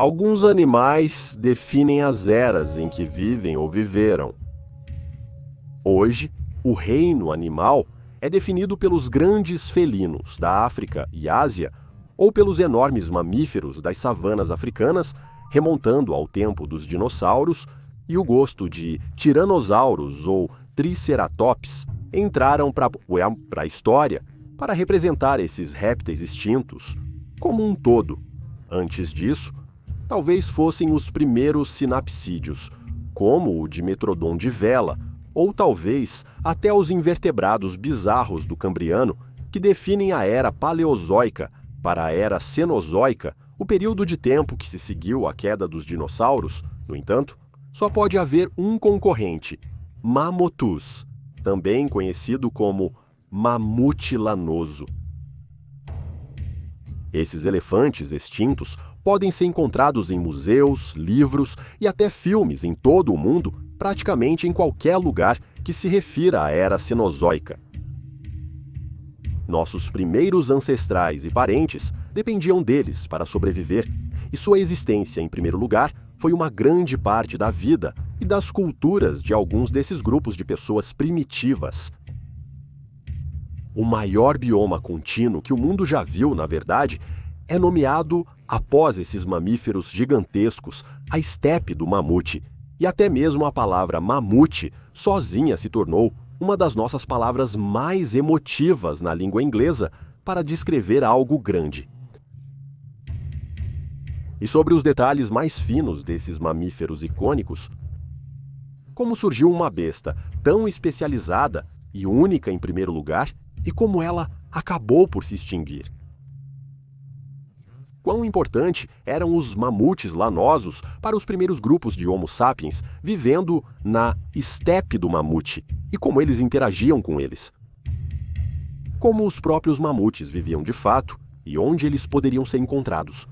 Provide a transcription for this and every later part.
Alguns animais definem as eras em que vivem ou viveram. Hoje, o reino animal é definido pelos grandes felinos da África e Ásia ou pelos enormes mamíferos das savanas africanas, remontando ao tempo dos dinossauros, e o gosto de tiranossauros ou triceratops entraram para a história para representar esses répteis extintos como um todo. Antes disso, talvez fossem os primeiros sinapsídeos, como o Dimetrodon de vela, ou talvez até os invertebrados bizarros do Cambriano, que definem a era paleozoica para a era cenozoica, o período de tempo que se seguiu à queda dos dinossauros. No entanto, só pode haver um concorrente, Mammutus, também conhecido como mamute lanoso. Esses elefantes extintos podem ser encontrados em museus, livros e até filmes em todo o mundo, praticamente em qualquer lugar que se refira à era cenozoica. Nossos primeiros ancestrais e parentes dependiam deles para sobreviver, e sua existência, em primeiro lugar, foi uma grande parte da vida e das culturas de alguns desses grupos de pessoas primitivas. O maior bioma contínuo que o mundo já viu, na verdade, é nomeado, após esses mamíferos gigantescos, a estepe do mamute, e até mesmo a palavra mamute sozinha se tornou uma das nossas palavras mais emotivas na língua inglesa para descrever algo grande. E sobre os detalhes mais finos desses mamíferos icônicos, como surgiu uma besta tão especializada e única em primeiro lugar, e como ela acabou por se extinguir. Quão importante eram os mamutes lanosos para os primeiros grupos de Homo sapiens vivendo na estepe do mamute, e como eles interagiam com eles. Como os próprios mamutes viviam de fato e onde eles poderiam ser encontrados.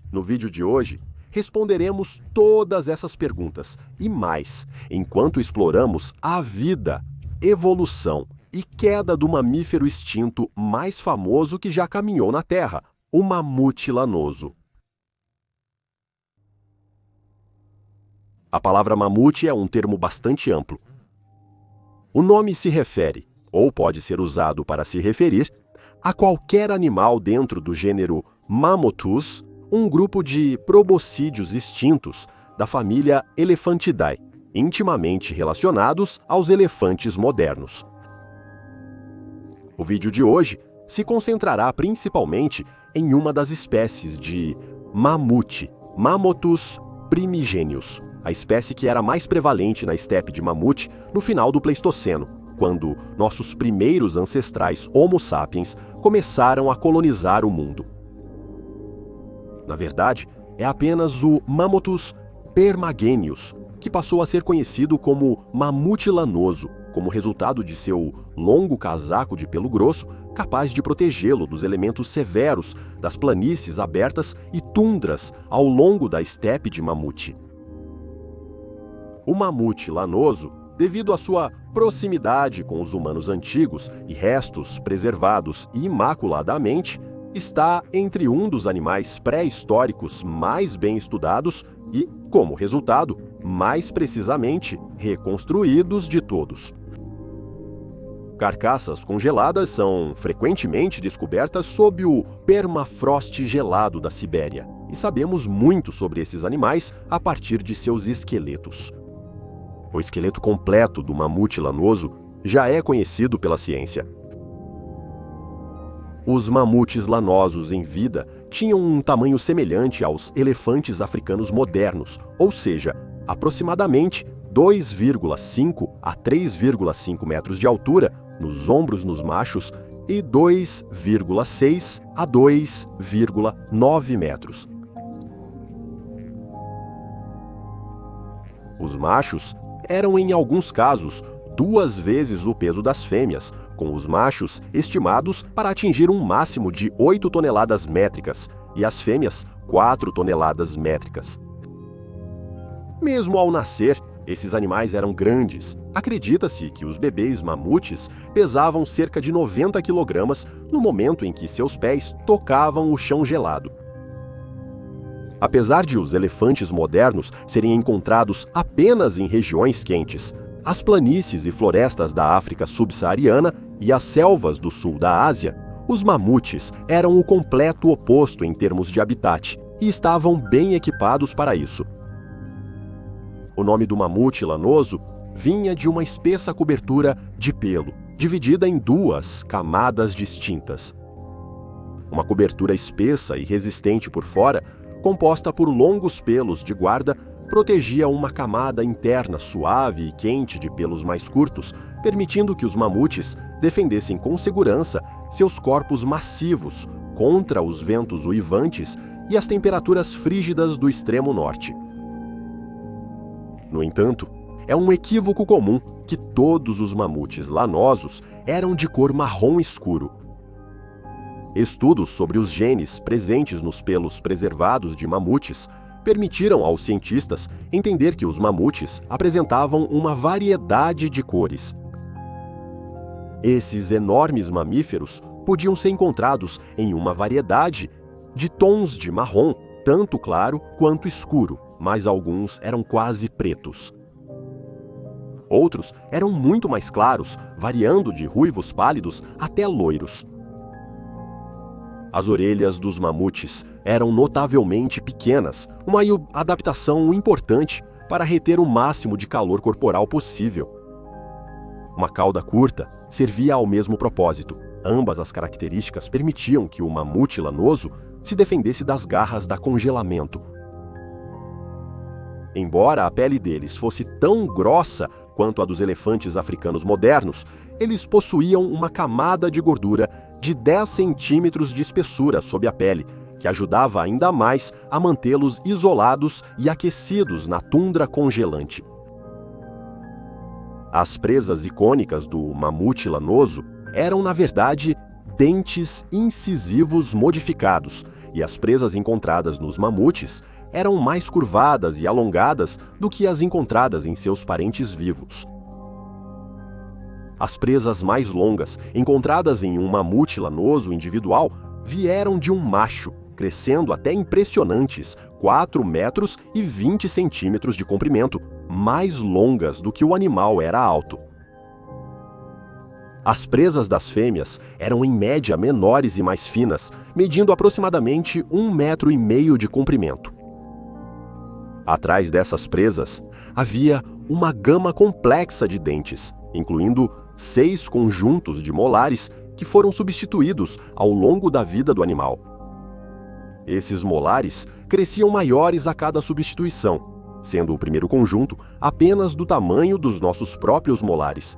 No vídeo de hoje, responderemos todas essas perguntas e mais, enquanto exploramos a vida, evolução e queda do mamífero extinto mais famoso que já caminhou na Terra, o mamute lanoso. A palavra mamute é um termo bastante amplo. O nome se refere, ou pode ser usado para se referir, a qualquer animal dentro do gênero Mammutus, um grupo de proboscídeos extintos da família Elephantidae, intimamente relacionados aos elefantes modernos. O vídeo de hoje se concentrará principalmente em uma das espécies de mamute, Mammutus primigenius, a espécie que era mais prevalente na estepe de mamute no final do Pleistoceno, quando nossos primeiros ancestrais Homo sapiens começaram a colonizar o mundo. Na verdade, é apenas o Mammutus permagenius, que passou a ser conhecido como mamute lanoso, como resultado de seu longo casaco de pelo grosso, capaz de protegê-lo dos elementos severos das planícies abertas e tundras ao longo da estepe de mamute. O mamute lanoso, devido à sua proximidade com os humanos antigos e restos preservados imaculadamente, está entre um dos animais pré-históricos mais bem estudados e, como resultado, mais precisamente reconstruídos de todos. Carcaças congeladas são frequentemente descobertas sob o permafrost gelado da Sibéria, e sabemos muito sobre esses animais a partir de seus esqueletos. O esqueleto completo do mamute lanoso já é conhecido pela ciência. Os mamutes lanosos em vida tinham um tamanho semelhante aos elefantes africanos modernos, ou seja, aproximadamente 2,5 a 3,5 metros de altura nos ombros nos machos e 2,6 a 2,9 metros. Os machos eram, em alguns casos, 2 vezes o peso das fêmeas, com os machos estimados para atingir um máximo de 8 toneladas métricas e as fêmeas 4 toneladas métricas. Mesmo ao nascer, esses animais eram grandes. Acredita-se que os bebês mamutes pesavam cerca de 90 kg no momento em que seus pés tocavam o chão gelado. Apesar de os elefantes modernos serem encontrados apenas em regiões quentes, as planícies e florestas da África subsaariana e as selvas do sul da Ásia, os mamutes eram o completo oposto em termos de habitat e estavam bem equipados para isso. O nome do mamute lanoso vinha de uma espessa cobertura de pelo, dividida em duas camadas distintas. Uma cobertura espessa e resistente por fora, composta por longos pelos de guarda, protegia uma camada interna suave e quente de pelos mais curtos, permitindo que os mamutes defendessem com segurança seus corpos massivos contra os ventos uivantes e as temperaturas frígidas do extremo norte. No entanto, é um equívoco comum que todos os mamutes lanosos eram de cor marrom escuro. Estudos sobre os genes presentes nos pelos preservados de mamutes permitiram aos cientistas entender que os mamutes apresentavam uma variedade de cores. Esses enormes mamíferos podiam ser encontrados em uma variedade de tons de marrom, tanto claro quanto escuro, mas alguns eram quase pretos. Outros eram muito mais claros, variando de ruivos pálidos até loiros. As orelhas dos mamutes eram notavelmente pequenas, uma adaptação importante para reter o máximo de calor corporal possível. Uma cauda curta servia ao mesmo propósito. Ambas as características permitiam que o mamute lanoso se defendesse das garras da congelamento. Embora a pele deles fosse tão grossa quanto a dos elefantes africanos modernos, eles possuíam uma camada de gordura de 10 centímetros de espessura sob a pele, que ajudava ainda mais a mantê-los isolados e aquecidos na tundra congelante. As presas icônicas do mamute lanoso eram, na verdade, dentes incisivos modificados, e as presas encontradas nos mamutes eram mais curvadas e alongadas do que as encontradas em seus parentes vivos. As presas mais longas, encontradas em um mamute lanoso individual, vieram de um macho, crescendo até impressionantes 4 metros e 20 centímetros de comprimento, mais longas do que o animal era alto. As presas das fêmeas eram em média menores e mais finas, medindo aproximadamente 1,5 metros de comprimento. Atrás dessas presas, havia uma gama complexa de dentes, incluindo 6 conjuntos de molares que foram substituídos ao longo da vida do animal. Esses molares cresciam maiores a cada substituição, sendo o primeiro conjunto apenas do tamanho dos nossos próprios molares.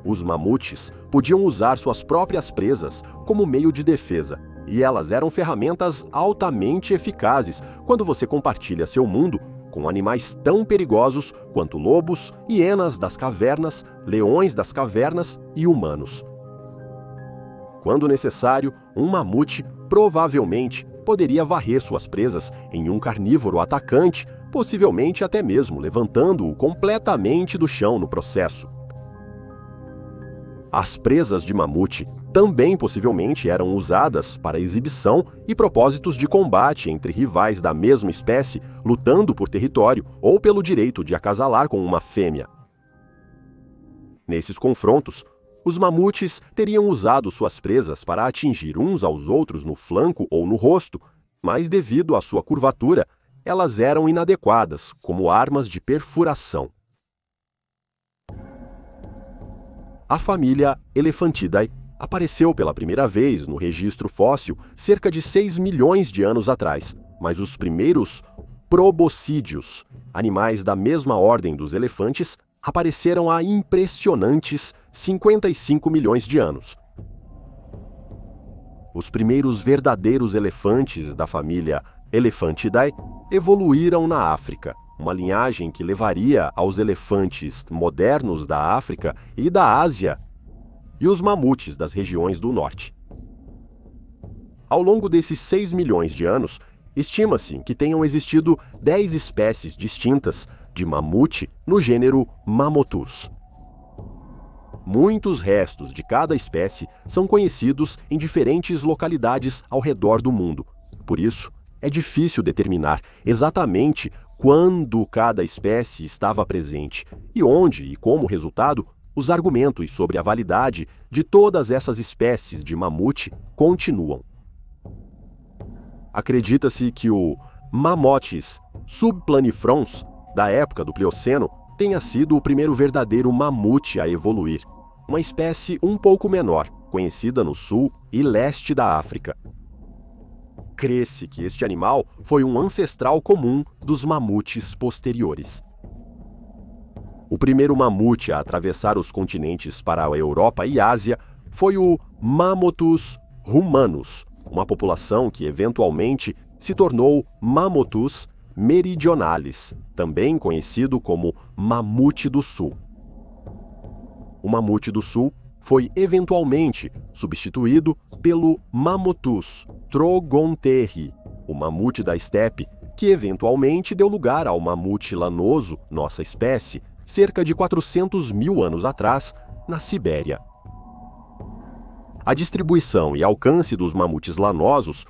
Os mamutes podiam usar suas próprias presas como meio de defesa, e elas eram ferramentas altamente eficazes quando você compartilha seu mundo com animais tão perigosos quanto lobos, hienas das cavernas, leões das cavernas e humanos. Quando necessário, um mamute provavelmente poderia varrer suas presas em um carnívoro atacante, possivelmente até mesmo levantando-o completamente do chão no processo. As presas de mamute também possivelmente eram usadas para exibição e propósitos de combate entre rivais da mesma espécie lutando por território ou pelo direito de acasalar com uma fêmea. Nesses confrontos, os mamutes teriam usado suas presas para atingir uns aos outros no flanco ou no rosto, mas devido à sua curvatura, elas eram inadequadas como armas de perfuração. A família Elephantidae apareceu pela primeira vez no registro fóssil cerca de 6 milhões de anos atrás, mas os primeiros proboscídeos, animais da mesma ordem dos elefantes, apareceram há impressionantes 55 milhões de anos. Os primeiros verdadeiros elefantes da família Elephantidae evoluíram na África, uma linhagem que levaria aos elefantes modernos da África e da Ásia e os mamutes das regiões do norte. Ao longo desses 6 milhões de anos, estima-se que tenham existido 10 espécies distintas de mamute no gênero Mammuthus. Muitos restos de cada espécie são conhecidos em diferentes localidades ao redor do mundo. Por isso, é difícil determinar exatamente quando cada espécie estava presente e onde e como resultado, os argumentos sobre a validade de todas essas espécies de mamute continuam. Acredita-se que o Mammoths subplanifrons, da época do Plioceno, tenha sido o primeiro verdadeiro mamute a evoluir, uma espécie um pouco menor, conhecida no sul e leste da África. Crê-se que este animal foi um ancestral comum dos mamutes posteriores. O primeiro mamute a atravessar os continentes para a Europa e Ásia foi o Mammuthus rumanus, uma população que eventualmente se tornou Mammuthus meridionalis, também conhecido como mamute do sul. O mamute do sul foi eventualmente substituído pelo Mammuthus trogonterri, o mamute da estepe, que eventualmente deu lugar ao mamute lanoso, nossa espécie, cerca de 400 mil anos atrás, na Sibéria. A distribuição e alcance dos mamutes lanosos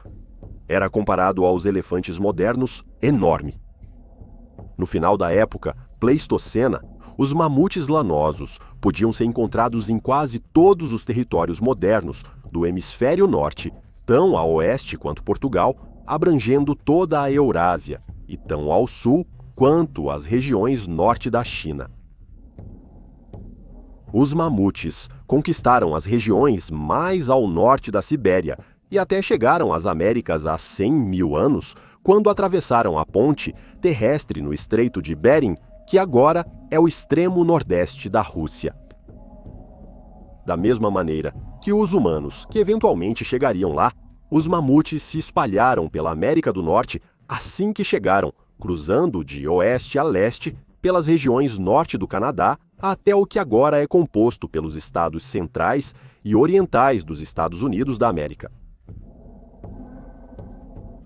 era, comparado aos elefantes modernos, enorme. No final da época Pleistocena, os mamutes lanosos podiam ser encontrados em quase todos os territórios modernos do hemisfério norte, tão a oeste quanto Portugal, abrangendo toda a Eurásia, e tão ao sul quanto as regiões norte da China. Os mamutes conquistaram as regiões mais ao norte da Sibéria e até chegaram às Américas há 100 mil anos, quando atravessaram a ponte terrestre no Estreito de Bering, que agora é o extremo nordeste da Rússia. Da mesma maneira que os humanos, que eventualmente chegariam lá, os mamutes se espalharam pela América do Norte assim que chegaram, cruzando de oeste a leste pelas regiões norte do Canadá até o que agora é composto pelos estados centrais e orientais dos Estados Unidos da América.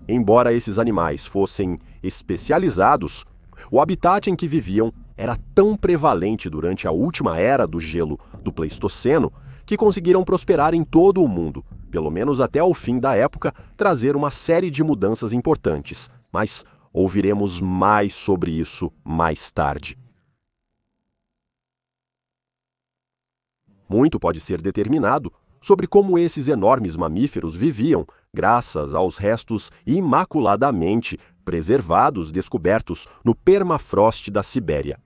Embora esses animais fossem especializados, o habitat em que viviam era tão prevalente durante a última era do gelo do Pleistoceno que conseguiram prosperar em todo o mundo, pelo menos até ao fim da época, trazer uma série de mudanças importantes, mas ouviremos mais sobre isso mais tarde. Muito pode ser determinado sobre como esses enormes mamíferos viviam, graças aos restos imaculadamente preservados descobertos no permafrost da Sibéria.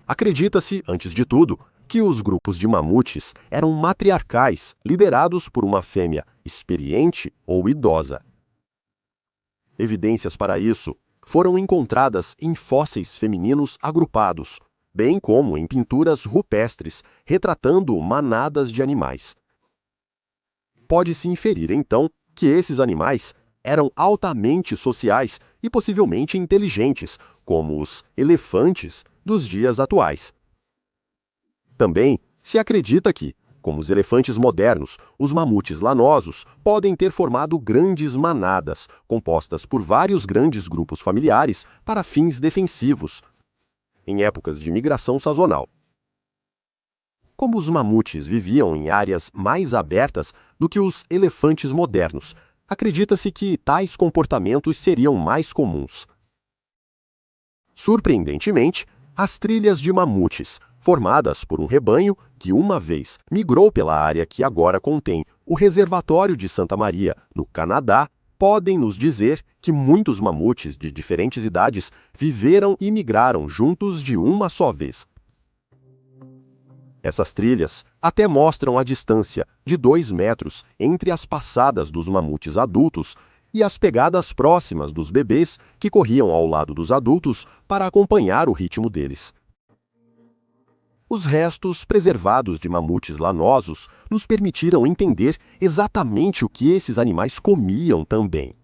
Acredita-se, antes de tudo, que os grupos de mamutes eram matriarcais, liderados por uma fêmea experiente ou idosa. Evidências para isso foram encontradas em fósseis femininos agrupados, bem como em pinturas rupestres retratando manadas de animais. Pode-se inferir, então, que esses animais eram altamente sociais e possivelmente inteligentes, como os elefantes dos dias atuais. Também se acredita que, como os elefantes modernos, os mamutes lanosos podem ter formado grandes manadas, compostas por vários grandes grupos familiares para fins defensivos, em épocas de migração sazonal. Como os mamutes viviam em áreas mais abertas do que os elefantes modernos, acredita-se que tais comportamentos seriam mais comuns. Surpreendentemente, as trilhas de mamutes, formadas por um rebanho que uma vez migrou pela área que agora contém o reservatório de Santa Maria, no Canadá, podem nos dizer que muitos mamutes de diferentes idades viveram e migraram juntos de uma só vez. Essas trilhas até mostram a distância de 2 metros entre as passadas dos mamutes adultos e as pegadas próximas dos bebês que corriam ao lado dos adultos para acompanhar o ritmo deles. Os restos preservados de mamutes lanosos nos permitiram entender exatamente o que esses animais comiam também.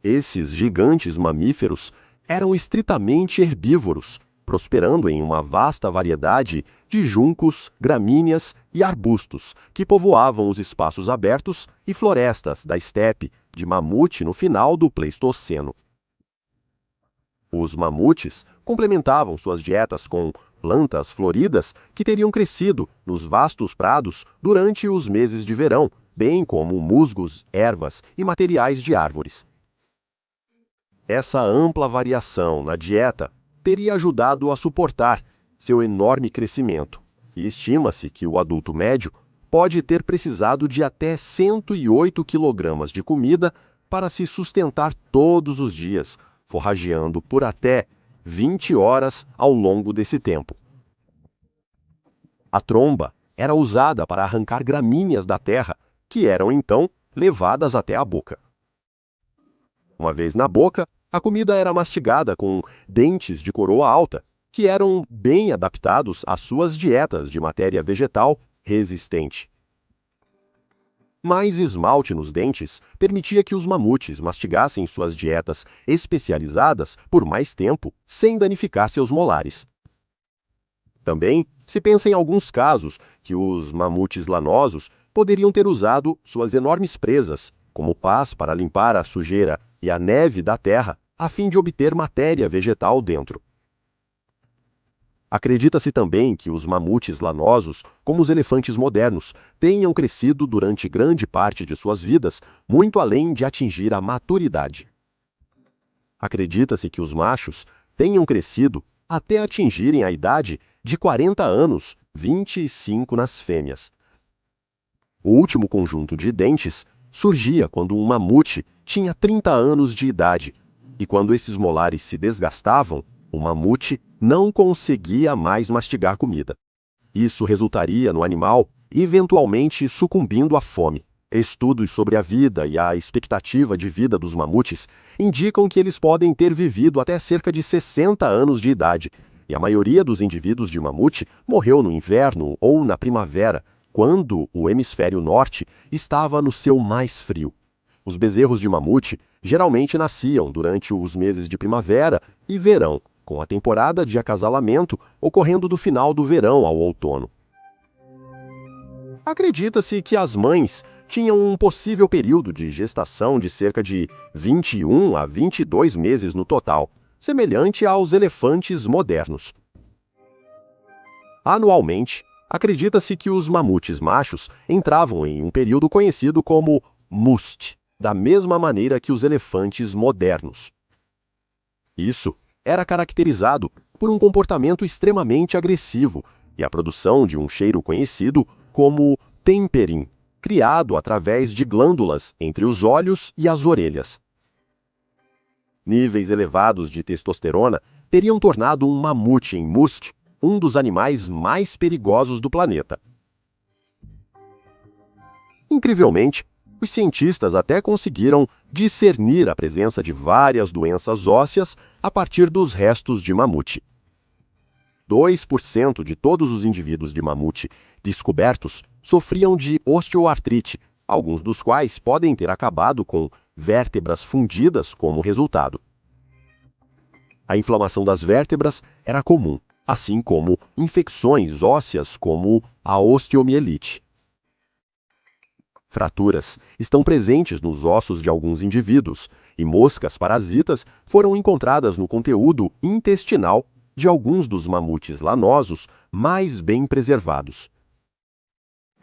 Esses gigantes mamíferos eram estritamente herbívoros, prosperando em uma vasta variedade de juncos, gramíneas e arbustos que povoavam os espaços abertos e florestas da estepe de mamute no final do Pleistoceno. Os mamutes complementavam suas dietas com plantas floridas que teriam crescido nos vastos prados durante os meses de verão, bem como musgos, ervas e materiais de árvores. Essa ampla variação na dieta teria ajudado a suportar seu enorme crescimento, e estima-se que o adulto médio pode ter precisado de até 108 quilogramas de comida para se sustentar todos os dias, forrageando por até 20 horas ao longo desse tempo. A tromba era usada para arrancar gramíneas da terra, que eram então levadas até a boca. Uma vez na boca, a comida era mastigada com dentes de coroa alta, que eram bem adaptados às suas dietas de matéria vegetal resistente. Mais esmalte nos dentes permitia que os mamutes mastigassem suas dietas especializadas por mais tempo, sem danificar seus molares. Também se pensa em alguns casos que os mamutes lanosos poderiam ter usado suas enormes presas como pás para limpar a sujeira e a neve da terra, a fim de obter matéria vegetal dentro. Acredita-se também que os mamutes lanosos, como os elefantes modernos, tenham crescido durante grande parte de suas vidas, muito além de atingir a maturidade. Acredita-se que os machos tenham crescido até atingirem a idade de 40 anos, 25 nas fêmeas. O último conjunto de dentes surgia quando um mamute tinha 30 anos de idade, e quando esses molares se desgastavam, o mamute não conseguia mais mastigar comida. Isso resultaria no animal eventualmente sucumbindo à fome. Estudos sobre a vida e a expectativa de vida dos mamutes indicam que eles podem ter vivido até cerca de 60 anos de idade, e a maioria dos indivíduos de mamute morreu no inverno ou na primavera, quando o hemisfério norte estava no seu mais frio. Os bezerros de mamute geralmente nasciam durante os meses de primavera e verão, com a temporada de acasalamento ocorrendo do final do verão ao outono. Acredita-se que as mães tinham um possível período de gestação de cerca de 21 a 22 meses no total, semelhante aos elefantes modernos. Anualmente, acredita-se que os mamutes machos entravam em um período conhecido como must, da mesma maneira que os elefantes modernos. Isso era caracterizado por um comportamento extremamente agressivo e a produção de um cheiro conhecido como temperin, criado através de glândulas entre os olhos e as orelhas. Níveis elevados de testosterona teriam tornado um mamute em must um dos animais mais perigosos do planeta. Incrivelmente, os cientistas até conseguiram discernir a presença de várias doenças ósseas a partir dos restos de mamute. 2% de todos os indivíduos de mamute descobertos sofriam de osteoartrite, alguns dos quais podem ter acabado com vértebras fundidas como resultado. A inflamação das vértebras era comum, assim como infecções ósseas como a osteomielite. Fraturas estão presentes nos ossos de alguns indivíduos, e moscas parasitas foram encontradas no conteúdo intestinal de alguns dos mamutes lanosos mais bem preservados.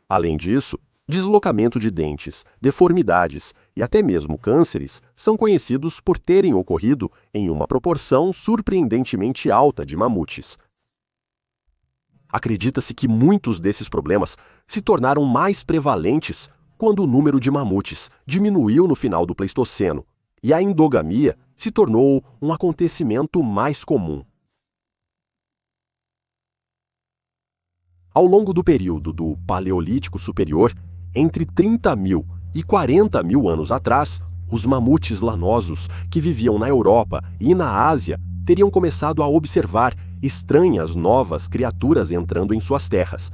Além disso, deslocamento de dentes, deformidades e até mesmo cânceres são conhecidos por terem ocorrido em uma proporção surpreendentemente alta de mamutes. Acredita-se que muitos desses problemas se tornaram mais prevalentes quando o número de mamutes diminuiu no final do Pleistoceno e a endogamia se tornou um acontecimento mais comum. Ao longo do período do Paleolítico Superior, entre 30.000 e 40.000 anos atrás, os mamutes lanosos que viviam na Europa e na Ásia teriam começado a observar estranhas novas criaturas entrando em suas terras.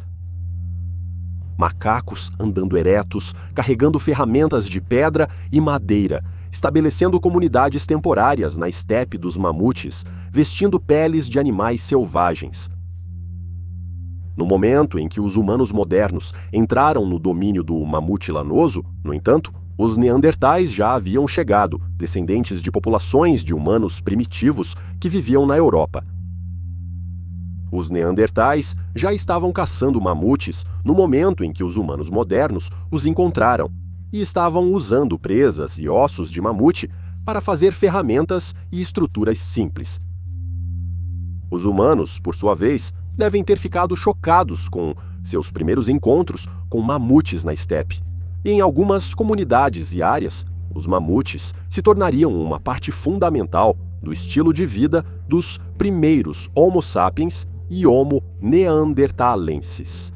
Macacos andando eretos, carregando ferramentas de pedra e madeira, estabelecendo comunidades temporárias na estepe dos mamutes, vestindo peles de animais selvagens. No momento em que os humanos modernos entraram no domínio do mamute lanoso, no entanto, os neandertais já haviam chegado, descendentes de populações de humanos primitivos que viviam na Europa. Os neandertais já estavam caçando mamutes no momento em que os humanos modernos os encontraram e estavam usando presas e ossos de mamute para fazer ferramentas e estruturas simples. Os humanos, por sua vez, devem ter ficado chocados com seus primeiros encontros com mamutes na estepe. E em algumas comunidades e áreas, os mamutes se tornariam uma parte fundamental do estilo de vida dos primeiros Homo sapiens e Homo neanderthalensis.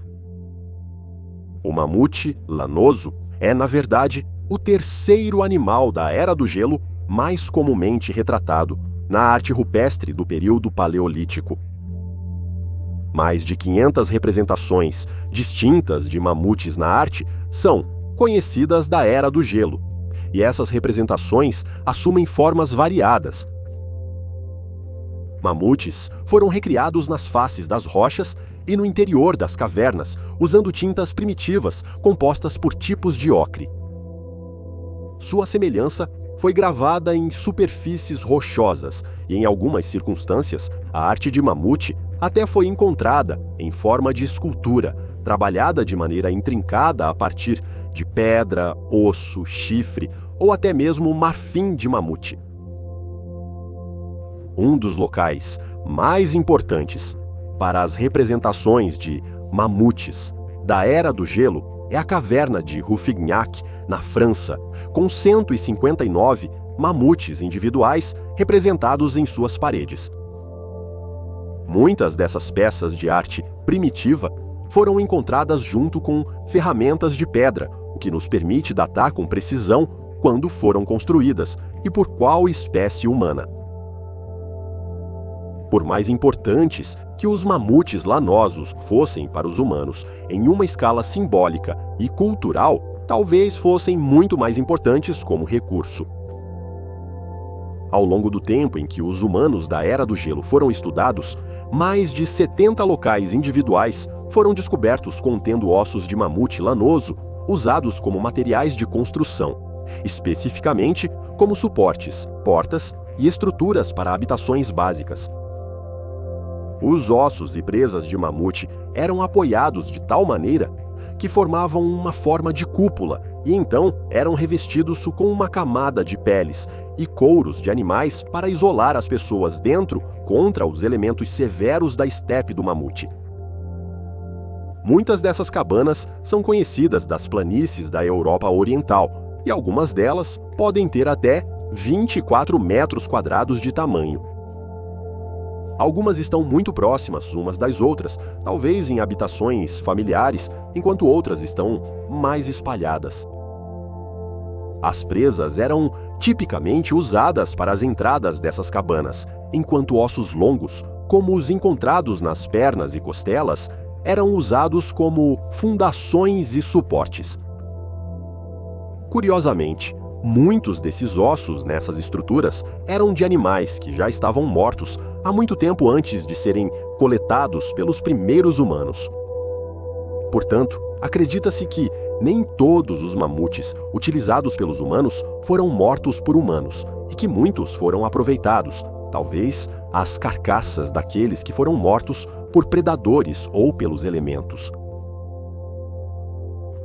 O mamute lanoso é, na verdade, o terceiro animal da Era do Gelo mais comumente retratado na arte rupestre do período paleolítico. Mais de 500 representações distintas de mamutes na arte são conhecidas da Era do Gelo, e essas representações assumem formas variadas. Mamutes foram recriados nas faces das rochas e no interior das cavernas, usando tintas primitivas compostas por tipos de ocre. Sua semelhança foi gravada em superfícies rochosas e, em algumas circunstâncias, a arte de mamute até foi encontrada em forma de escultura, trabalhada de maneira intrincada a partir de pedra, osso, chifre ou até mesmo marfim de mamute. Um dos locais mais importantes para as representações de mamutes da Era do Gelo é a caverna de Rouffignac, na França, com 159 mamutes individuais representados em suas paredes. Muitas dessas peças de arte primitiva foram encontradas junto com ferramentas de pedra, o que nos permite datar com precisão quando foram construídas e por qual espécie humana. Por mais importantes que os mamutes lanosos fossem para os humanos em uma escala simbólica e cultural, talvez fossem muito mais importantes como recurso. Ao longo do tempo em que os humanos da Era do Gelo foram estudados, mais de 70 locais individuais foram descobertos contendo ossos de mamute lanoso usados como materiais de construção, especificamente como suportes, portas e estruturas para habitações básicas. Os ossos e presas de mamute eram apoiados de tal maneira que formavam uma forma de cúpula e então eram revestidos com uma camada de peles e couros de animais para isolar as pessoas dentro contra os elementos severos da estepe do mamute. Muitas dessas cabanas são conhecidas das planícies da Europa Oriental e algumas delas podem ter até 24 metros quadrados de tamanho. Algumas estão muito próximas umas das outras, talvez em habitações familiares, enquanto outras estão mais espalhadas. As presas eram tipicamente usadas para as entradas dessas cabanas, enquanto ossos longos, como os encontrados nas pernas e costelas, eram usados como fundações e suportes. Curiosamente, muitos desses ossos nessas estruturas eram de animais que já estavam mortos há muito tempo antes de serem coletados pelos primeiros humanos. Portanto, acredita-se que nem todos os mamutes utilizados pelos humanos foram mortos por humanos e que muitos foram aproveitados, talvez as carcaças daqueles que foram mortos por predadores ou pelos elementos.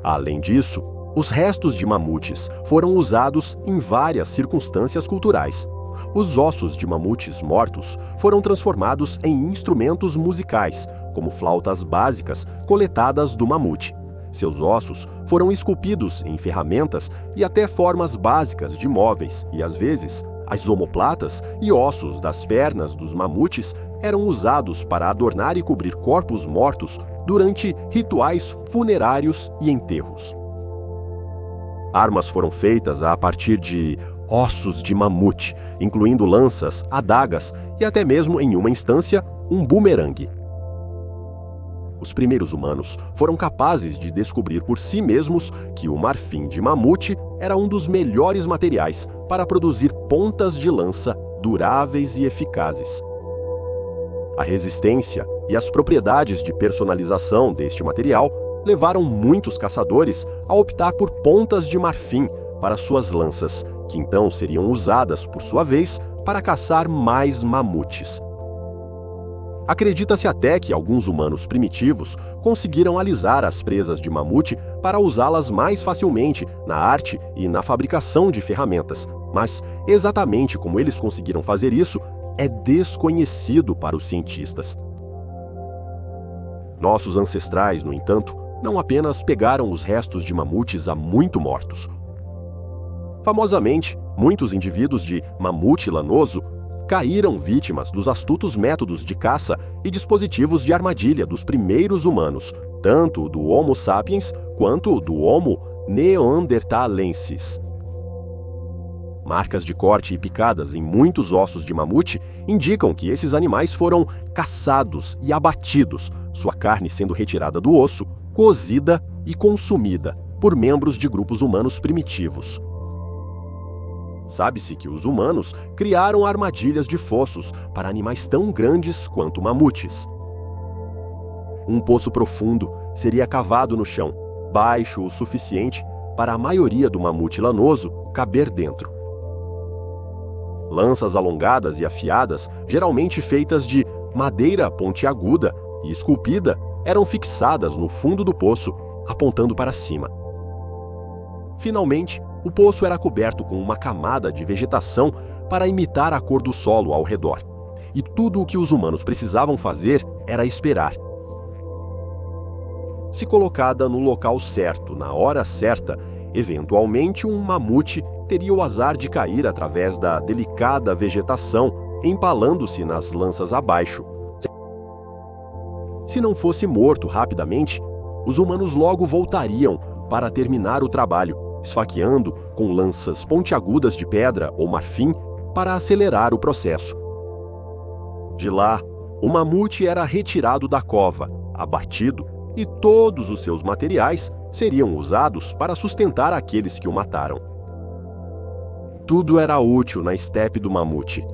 Além disso, os restos de mamutes foram usados em várias circunstâncias culturais. Os ossos de mamutes mortos foram transformados em instrumentos musicais, como flautas básicas coletadas do mamute. Seus ossos foram esculpidos em ferramentas e até formas básicas de móveis, e às vezes, as omoplatas e ossos das pernas dos mamutes eram usados para adornar e cobrir corpos mortos durante rituais funerários e enterros. Armas foram feitas a partir de ossos de mamute, incluindo lanças, adagas e até mesmo, em uma instância, um bumerangue. Os primeiros humanos foram capazes de descobrir por si mesmos que o marfim de mamute era um dos melhores materiais para produzir pontas de lança duráveis e eficazes. A resistência e as propriedades de personalização deste material levaram muitos caçadores a optar por pontas de marfim para suas lanças, que então seriam usadas, por sua vez, para caçar mais mamutes. Acredita-se até que alguns humanos primitivos conseguiram alisar as presas de mamute para usá-las mais facilmente na arte e na fabricação de ferramentas, mas exatamente como eles conseguiram fazer isso é desconhecido para os cientistas. Nossos ancestrais, no entanto, não apenas pegaram os restos de mamutes há muito mortos. Famosamente, muitos indivíduos de mamute lanoso caíram vítimas dos astutos métodos de caça e dispositivos de armadilha dos primeiros humanos, tanto do Homo sapiens quanto do Homo neanderthalensis. Marcas de corte e picadas em muitos ossos de mamute indicam que esses animais foram caçados e abatidos, sua carne sendo retirada do osso, cozida e consumida por membros de grupos humanos primitivos. Sabe-se que os humanos criaram armadilhas de fossos para animais tão grandes quanto mamutes. Um poço profundo seria cavado no chão, baixo o suficiente para a maioria do mamute lanoso caber dentro. Lanças alongadas e afiadas, geralmente feitas de madeira pontiaguda e esculpida, eram fixadas no fundo do poço, apontando para cima. Finalmente, o poço era coberto com uma camada de vegetação para imitar a cor do solo ao redor. E tudo o que os humanos precisavam fazer era esperar. Se colocada no local certo, na hora certa, eventualmente um mamute teria o azar de cair através da delicada vegetação, empalando-se nas lanças abaixo. Se não fosse morto rapidamente, os humanos logo voltariam para terminar o trabalho, esfaqueando com lanças pontiagudas de pedra ou marfim para acelerar o processo. De lá, o mamute era retirado da cova, abatido, e todos os seus materiais seriam usados para sustentar aqueles que o mataram. Tudo era útil na estepe do mamute.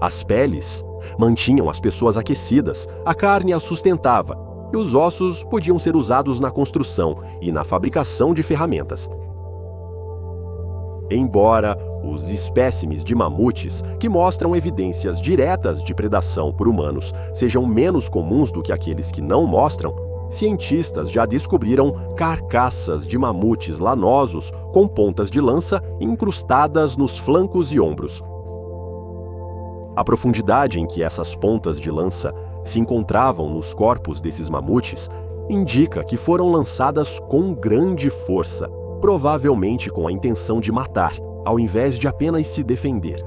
As peles mantinham as pessoas aquecidas, a carne as sustentava, e os ossos podiam ser usados na construção e na fabricação de ferramentas. Embora os espécimes de mamutes que mostram evidências diretas de predação por humanos sejam menos comuns do que aqueles que não mostram, cientistas já descobriram carcaças de mamutes lanosos com pontas de lança incrustadas nos flancos e ombros. A profundidade em que essas pontas de lança se encontravam nos corpos desses mamutes indica que foram lançadas com grande força, provavelmente com a intenção de matar, ao invés de apenas se defender.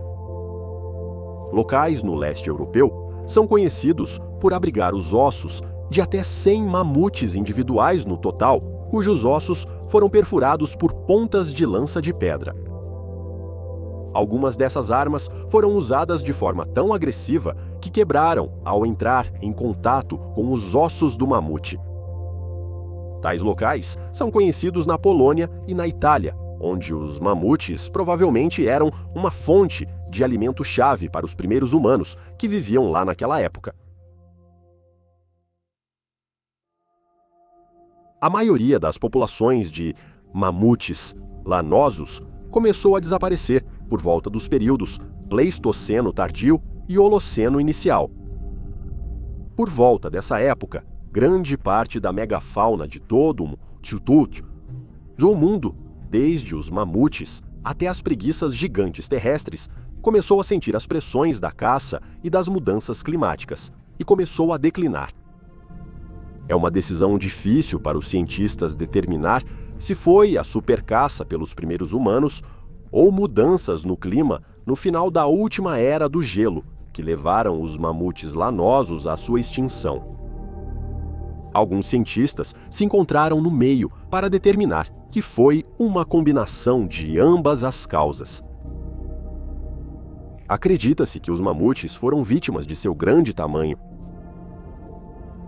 Locais no leste europeu são conhecidos por abrigar os ossos de até 100 mamutes individuais no total, cujos ossos foram perfurados por pontas de lança de pedra. Algumas dessas armas foram usadas de forma tão agressiva que quebraram ao entrar em contato com os ossos do mamute. Tais locais são conhecidos na Polônia e na Itália, onde os mamutes provavelmente eram uma fonte de alimento-chave para os primeiros humanos que viviam lá naquela época. A maioria das populações de mamutes lanosos começou a desaparecer por volta dos períodos Pleistoceno tardio e Holoceno inicial. Por volta dessa época, grande parte da megafauna de todo o mundo, desde os mamutes até as preguiças gigantes terrestres, começou a sentir as pressões da caça e das mudanças climáticas, e começou a declinar. É uma decisão difícil para os cientistas determinar se foi a supercaça pelos primeiros humanos ou mudanças no clima no final da última era do gelo, que levaram os mamutes lanosos à sua extinção. Alguns cientistas se encontraram no meio para determinar que foi uma combinação de ambas as causas. Acredita-se que os mamutes foram vítimas de seu grande tamanho.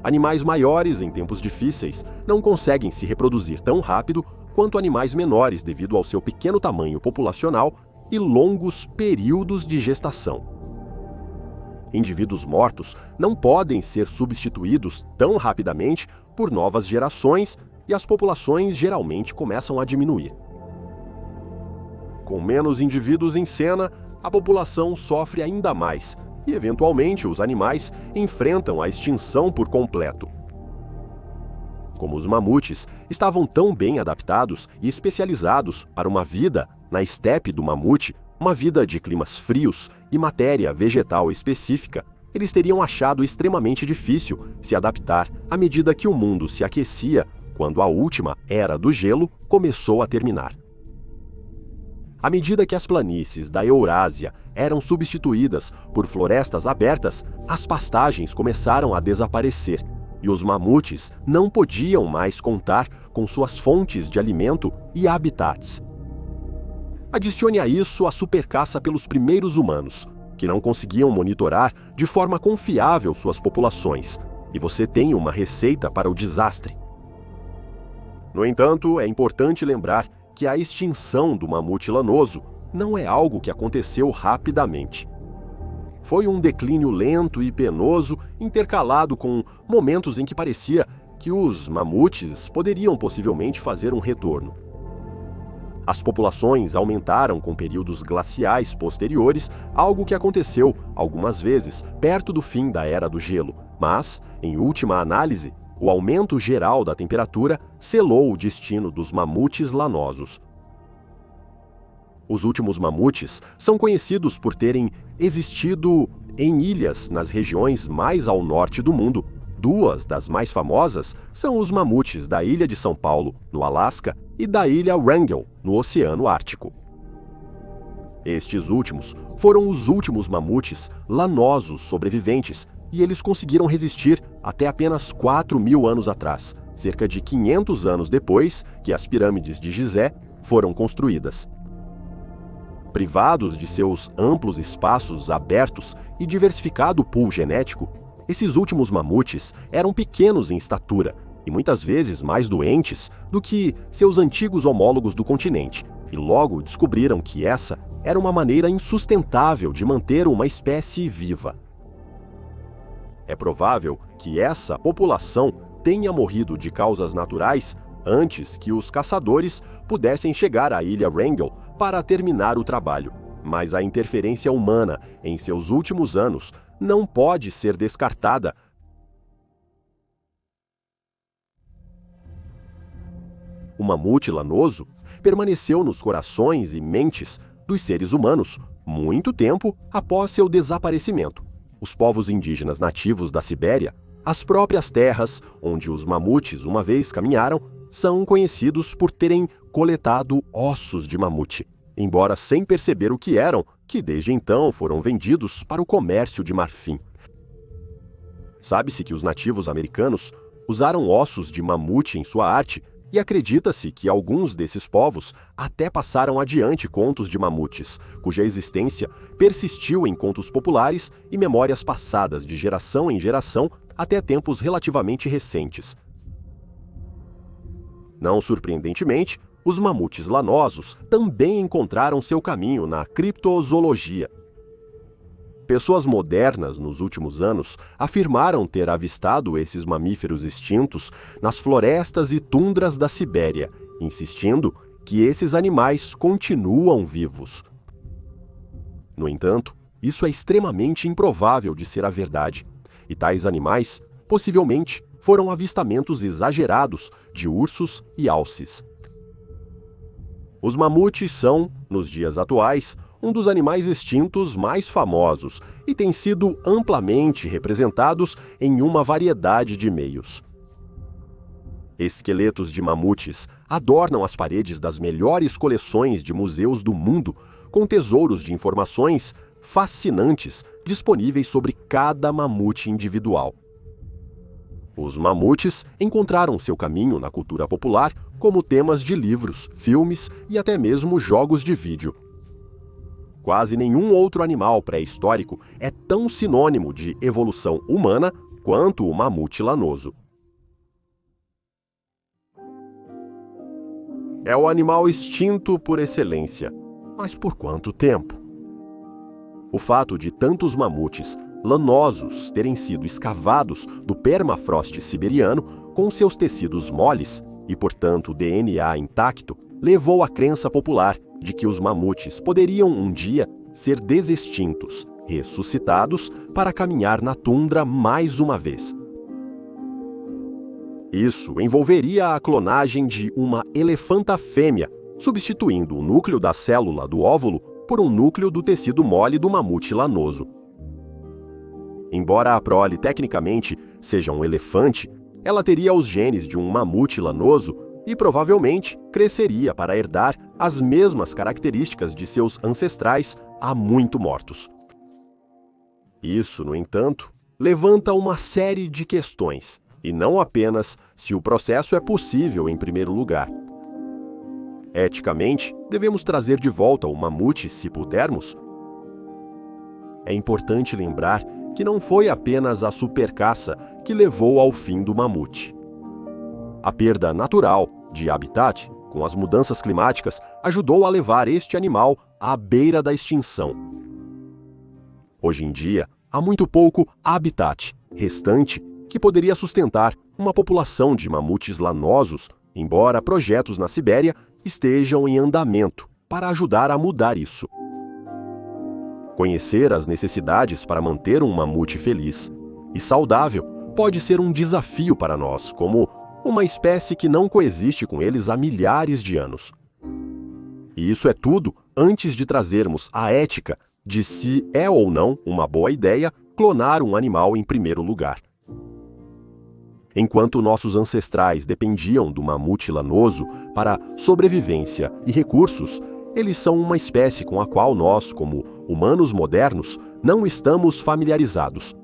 Animais maiores em tempos difíceis não conseguem se reproduzir tão rápido quanto animais menores devido ao seu pequeno tamanho populacional e longos períodos de gestação. Indivíduos mortos não podem ser substituídos tão rapidamente por novas gerações e as populações geralmente começam a diminuir. Com menos indivíduos em cena, a população sofre ainda mais e, eventualmente, os animais enfrentam a extinção por completo. Como os mamutes estavam tão bem adaptados e especializados para uma vida na estepe do mamute, uma vida de climas frios e matéria vegetal específica, eles teriam achado extremamente difícil se adaptar à medida que o mundo se aquecia quando a última era do gelo começou a terminar. À medida que as planícies da Eurásia eram substituídas por florestas abertas, as pastagens começaram a desaparecer e os mamutes não podiam mais contar com suas fontes de alimento e habitats. Adicione a isso a supercaça pelos primeiros humanos, que não conseguiam monitorar de forma confiável suas populações, e você tem uma receita para o desastre. No entanto, é importante lembrar que a extinção do mamute lanoso não é algo que aconteceu rapidamente. Foi um declínio lento e penoso, intercalado com momentos em que parecia que os mamutes poderiam possivelmente fazer um retorno. As populações aumentaram com períodos glaciais posteriores, algo que aconteceu algumas vezes perto do fim da Era do Gelo, mas, em última análise, o aumento geral da temperatura selou o destino dos mamutes lanosos. Os últimos mamutes são conhecidos por terem existido em ilhas nas regiões mais ao norte do mundo. Duas das mais famosas são os mamutes da Ilha de São Paulo, no Alasca, e da Ilha Wrangel, no Oceano Ártico. Estes últimos foram os últimos mamutes lanosos sobreviventes, e eles conseguiram resistir até apenas 4.000 anos atrás, cerca de 500 anos depois que as pirâmides de Gizé foram construídas. Privados de seus amplos espaços abertos e diversificado pool genético, esses últimos mamutes eram pequenos em estatura e muitas vezes mais doentes do que seus antigos homólogos do continente, e logo descobriram que essa era uma maneira insustentável de manter uma espécie viva. É provável que essa população tenha morrido de causas naturais antes que os caçadores pudessem chegar à Ilha Wrangel para terminar o trabalho, mas a interferência humana em seus últimos anos não pode ser descartada. O mamute lanoso permaneceu nos corações e mentes dos seres humanos muito tempo após seu desaparecimento. Os povos indígenas nativos da Sibéria, as próprias terras onde os mamutes uma vez caminharam, são conhecidos por terem coletado ossos de mamute, embora sem perceber o que eram, que desde então foram vendidos para o comércio de marfim. Sabe-se que os nativos americanos usaram ossos de mamute em sua arte, e acredita-se que alguns desses povos até passaram adiante contos de mamutes, cuja existência persistiu em contos populares e memórias passadas de geração em geração até tempos relativamente recentes. Não surpreendentemente, os mamutes lanosos também encontraram seu caminho na criptozoologia. Pessoas modernas, nos últimos anos, afirmaram ter avistado esses mamíferos extintos nas florestas e tundras da Sibéria, insistindo que esses animais continuam vivos. No entanto, isso é extremamente improvável de ser a verdade, e tais animais, possivelmente, foram avistamentos exagerados de ursos e alces. Os mamutes são, nos dias atuais, um dos animais extintos mais famosos e têm sido amplamente representados em uma variedade de meios. Esqueletos de mamutes adornam as paredes das melhores coleções de museus do mundo, com tesouros de informações fascinantes disponíveis sobre cada mamute individual. Os mamutes encontraram seu caminho na cultura popular como temas de livros, filmes e até mesmo jogos de vídeo. Quase nenhum outro animal pré-histórico é tão sinônimo de evolução humana quanto o mamute lanoso. É o animal extinto por excelência, mas por quanto tempo? O fato de tantos mamutes lanosos terem sido escavados do permafrost siberiano com seus tecidos moles e, portanto, DNA intacto, levou à crença popular de que os mamutes poderiam um dia ser desextintos, ressuscitados para caminhar na tundra mais uma vez. Isso envolveria a clonagem de uma elefanta fêmea, substituindo o núcleo da célula do óvulo por um núcleo do tecido mole do mamute lanoso. Embora a prole tecnicamente seja um elefante, ela teria os genes de um mamute lanoso e provavelmente cresceria para herdar as mesmas características de seus ancestrais há muito mortos. Isso, no entanto, levanta uma série de questões, e não apenas se o processo é possível em primeiro lugar. Eticamente, devemos trazer de volta o mamute se pudermos? É importante lembrar que não foi apenas a supercaça que levou ao fim do mamute. A perda natural de habitat, com as mudanças climáticas, ajudou a levar este animal à beira da extinção. Hoje em dia, há muito pouco habitat restante que poderia sustentar uma população de mamutes lanosos, embora projetos na Sibéria estejam em andamento para ajudar a mudar isso. Conhecer as necessidades para manter um mamute feliz e saudável pode ser um desafio para nós, como uma espécie que não coexiste com eles há milhares de anos. E isso é tudo antes de trazermos a ética de se é ou não uma boa ideia clonar um animal em primeiro lugar. Enquanto nossos ancestrais dependiam do mamute lanoso para sobrevivência e recursos, eles são uma espécie com a qual nós, como humanos modernos, não estamos familiarizados.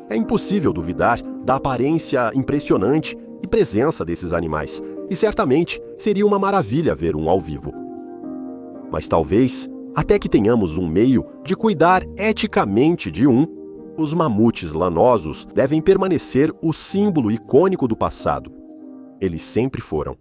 É impossível duvidar da aparência impressionante e presença desses animais, e certamente seria uma maravilha ver um ao vivo. Mas talvez, até que tenhamos um meio de cuidar eticamente de um, os mamutes lanosos devem permanecer o símbolo icônico do passado. Eles sempre foram.